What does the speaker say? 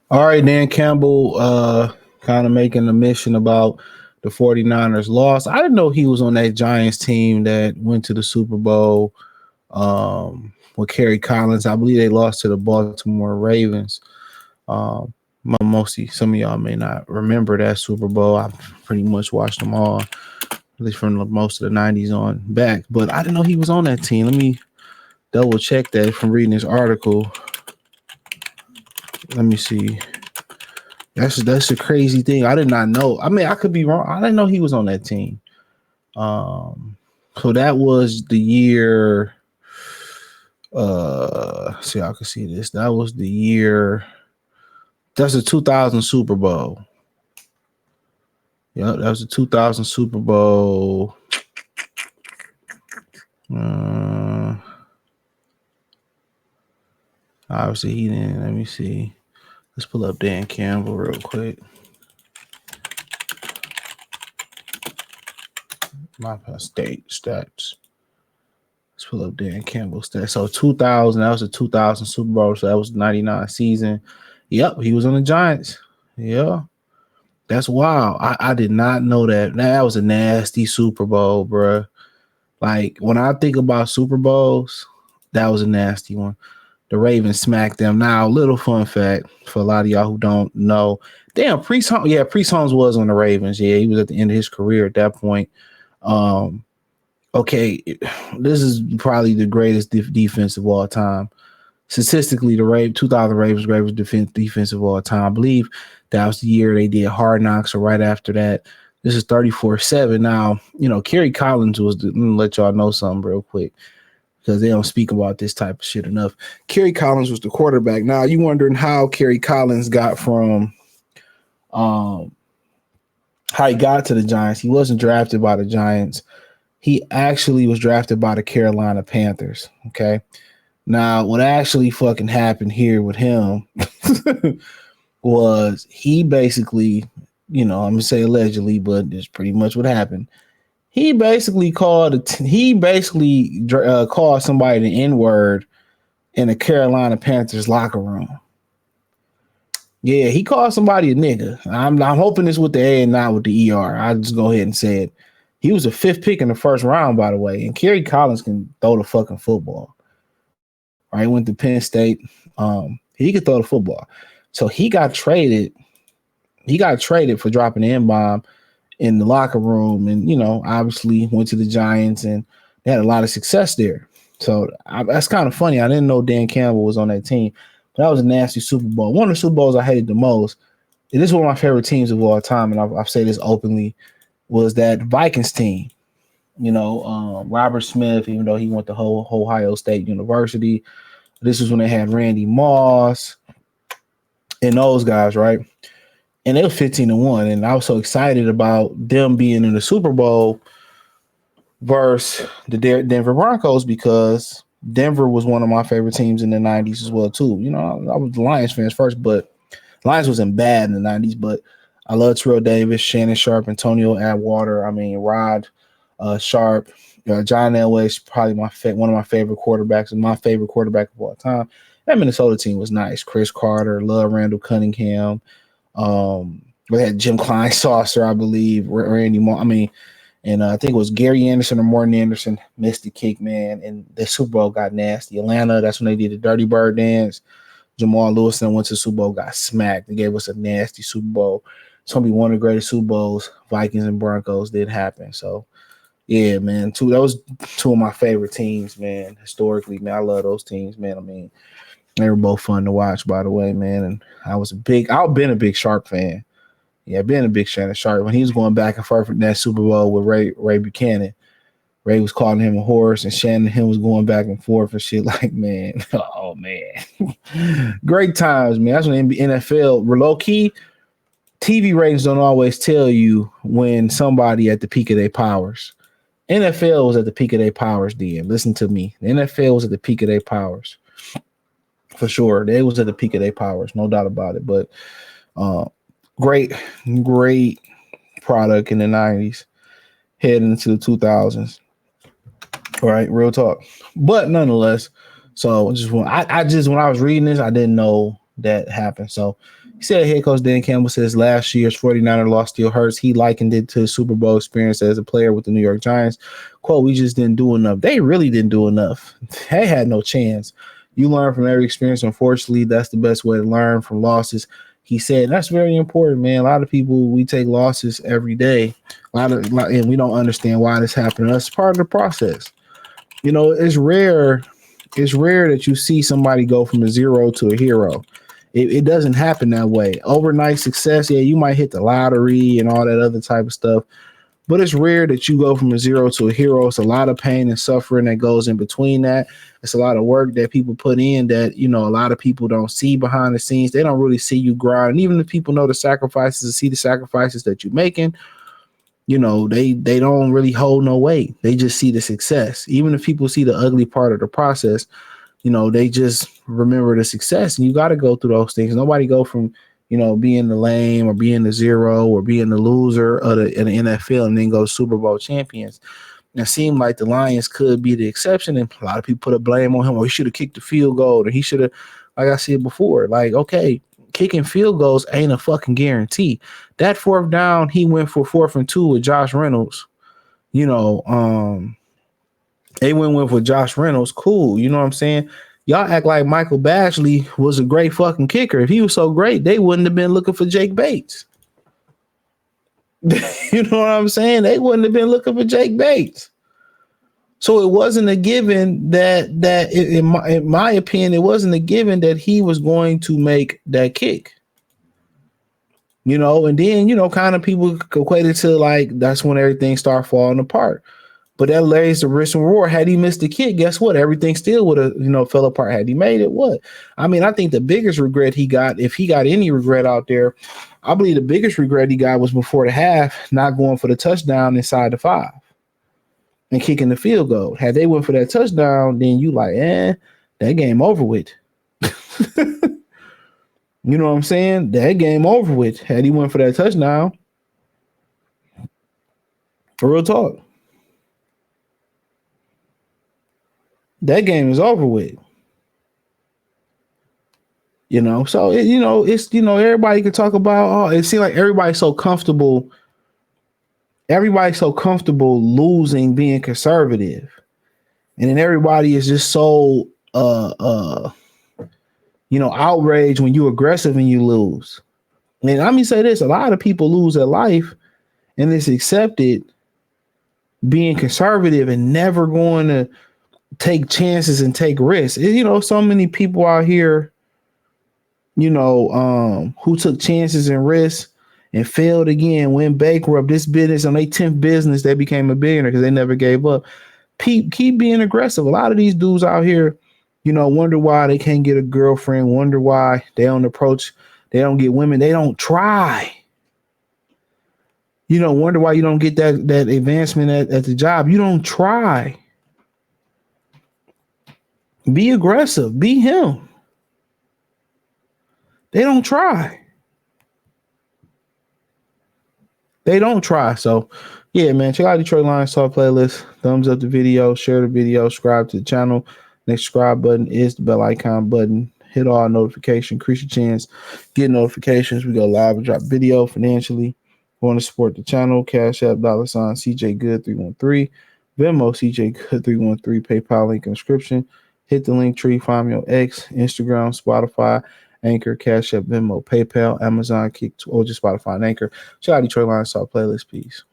All right, Dan Campbell kind of making a mission about the 49ers loss. I didn't know he was on that Giants team that went to the Super Bowl with Kerry Collins. I believe they lost to the Baltimore Ravens. Um, Mostly, some of y'all may not remember that Super Bowl. I've pretty much watched them all, at least from most of the 90s on back. But I didn't know he was on that team. Let me double check that from reading this article. Let me see. That's a crazy thing. I did not know. I mean, I could be wrong. I didn't know he was on that team. Um, so that was the year. See, I can see this. That was the year. That's the 2000 Super Bowl. Yeah, that was the 2000 Super Bowl. Uh, Obviously, he didn't. Let me see. Let's pull up Dan Campbell real quick. My state stats. Let's pull up Dan Campbell stats. So 2000, that was the 2000 Super Bowl. So that was the 99 season. Yep, he was on the Giants. Yeah. That's wild. I did not know that. That was a nasty Super Bowl, bro. Like, when I think about Super Bowls, that was a nasty one. The Ravens smacked them. Now, little fun fact for a lot of y'all who don't know. Damn, Priest Holmes. Yeah, Priest Holmes was on the Ravens. Yeah, he was at the end of his career at that point. Okay, this is probably the greatest defense of all time. Statistically, the 2000 Ravens greatest defense of all time. I believe that was the year they did Hard Knocks, or right after that. This is 34-7. Now, Kerry Collins was let me let y'all know something real quick, because they don't speak about this type of shit enough. Kerry Collins was the quarterback. Now, you wondering how Kerry Collins got from how he got to the Giants. He wasn't drafted by the Giants. He actually was drafted by the Carolina Panthers. Okay. Now, what actually fucking happened here with him was he basically, I'm gonna say allegedly, but it's pretty much what happened. He basically called called somebody the N word in the Carolina Panthers locker room. Yeah, he called somebody a nigga. I'm hoping this with the A and not with the ER. I'll just go ahead and say it. He was a fifth pick in the first round, by the way. And Kerry Collins can throw the fucking football. Right, went to Penn State. He could throw the football. So he got traded. He got traded for dropping the N-bomb in the locker room, and obviously went to the Giants, and they had a lot of success there. So that's kind of funny. I didn't know Dan Campbell was on that team, but that was a nasty Super Bowl. One of the Super Bowls I hated the most. It is one of my favorite teams of all time, and I've said this openly, was that Vikings team. Robert Smith, even though he went to Ohio State University, this was when they had Randy Moss and those guys, right? And they were 15-1, and I was so excited about them being in the Super Bowl versus the Denver Broncos, because Denver was one of my favorite teams in the 90s as well, too. I was the Lions fans first, but Lions wasn't bad in the 90s, but I love Terrell Davis, Shannon Sharp, Antonio Atwater. I mean, Rod Sharp, John Elway is probably one of my favorite quarterbacks, and my favorite quarterback of all time. That Minnesota team was nice. Chris Carter, love Randall Cunningham. We had Jim Klein Saucer, I believe, Randy Moss. I mean, and I think it was Gary Anderson or Morton Anderson missed the kick, man. And the Super Bowl got nasty. Atlanta, that's when they did the Dirty Bird dance. Jamal Lewis went to the Super Bowl, got smacked. They gave us a nasty Super Bowl. It's gonna be one of the greatest Super Bowls Vikings and Broncos did happen. So, yeah, man, those two of my favorite teams, man. Historically, man, I love those teams, man. I mean, they were both fun to watch, by the way, man. And I've been a big Sharp fan. Yeah, been a big Shannon Sharp. When he was going back and forth in that Super Bowl with Ray Buchanan, Ray was calling him a horse, and Shannon and him was going back and forth and shit. Like, man, oh man, great times, man. That's when the NFL were low key. TV ratings don't always tell you when somebody at the peak of their powers. NFL was at the peak of their powers then. Listen to me. The NFL was at the peak of their powers. For sure. They was at the peak of their powers. No doubt about it. But great product in the 90s. Heading into the 2000s. All right. Real talk. But nonetheless, so when I was reading this, I didn't know that happened. So He said head coach Dan Campbell says last year's 49er loss still hurts. He likened it to the Super Bowl experience as a player with the New York Giants. Quote, we just didn't do enough. They really didn't do enough. They had no chance. You learn from every experience. Unfortunately, that's the best way to learn from losses. He said that's very important, man. A lot of people, we take losses every day. And we don't understand why this happened to us. It's part of the process. You know, it's rare that you see somebody go from a zero to a hero. It doesn't happen that way. Overnight success, yeah, you might hit the lottery and all that other type of stuff, but it's rare that you go from a zero to a hero. It's a lot of pain and suffering that goes in between that. It's a lot of work that people put in that, you know, a lot of people don't see behind the scenes. They don't really see you grind. And even if people know the sacrifices and see the sacrifices that you're making, you know, they don't really hold no weight. They just see the success. Even if people see the ugly part of the process, you know, they just remember the success, and you got to go through those things. Nobody go from, you know, being the lame or being the zero or being the loser of the NFL and then go Super Bowl champions. And it seemed like the Lions could be the exception, and a lot of people put a blame on him. Or he should have kicked the field goal, or he should have, like I said before, like, okay, kicking field goals ain't a fucking guarantee. That fourth down, he went for 4th and 2 with Josh Reynolds. You know, they went with Josh Reynolds. Cool. You know what I'm saying? Y'all act like Michael Bashley was a great fucking kicker. If he was so great, they wouldn't have been looking for Jake Bates. You know what I'm saying? They wouldn't have been looking for Jake Bates. So it wasn't a given that in my opinion, it wasn't a given that he was going to make that kick. You know, and then, you know, kind of people equated to like, that's when everything started falling apart. But that lays the risk and reward. Had he missed the kick, guess what? Everything still would have, you know, fell apart. Had he made it, what? I mean, I think the biggest regret he got, if he got any regret out there, I believe the biggest regret he got was before the half, not going for the touchdown inside the 5 and kicking the field goal. Had they went for that touchdown, then you like, that game over with. You know what I'm saying? That game over with. Had he went for that touchdown. For real talk. That game is over with. You know, so it's everybody can talk about. It seems like everybody's so comfortable. Everybody's so comfortable losing, being conservative, and then everybody is just so outraged when you're aggressive and you lose. And let me say this: a lot of people lose their life, and it's accepted being conservative and never going to take chances and take risks. You know, so many people out here, you know, who took chances and risks and failed again, went bankrupt. This business, on their 10th business, they became a billionaire because they never gave up. Keep being aggressive. A lot of these dudes out here, you know, wonder why they can't get a girlfriend, wonder why they don't get women, they don't try. You know, wonder why you don't get that advancement at the job. You don't try. Be aggressive. Be him. They don't try. They don't try. So, yeah, man, check out Detroit Lions Talk playlist. Thumbs up the video. Share the video. Subscribe to the channel. Next subscribe button is the bell icon button. Hit all notifications. Increase your chance. Get notifications. We go live and drop video financially. Want to support the channel? Cash App, $ CJ Good 313. Venmo, CJ Good 313. PayPal link in the description. Hit the link tree, find me on X, Instagram, Spotify, Anchor, Cash App, Venmo, PayPal, Amazon, Kick, or just Spotify and Anchor. Check out Detroit Lions Talk playlist. Peace.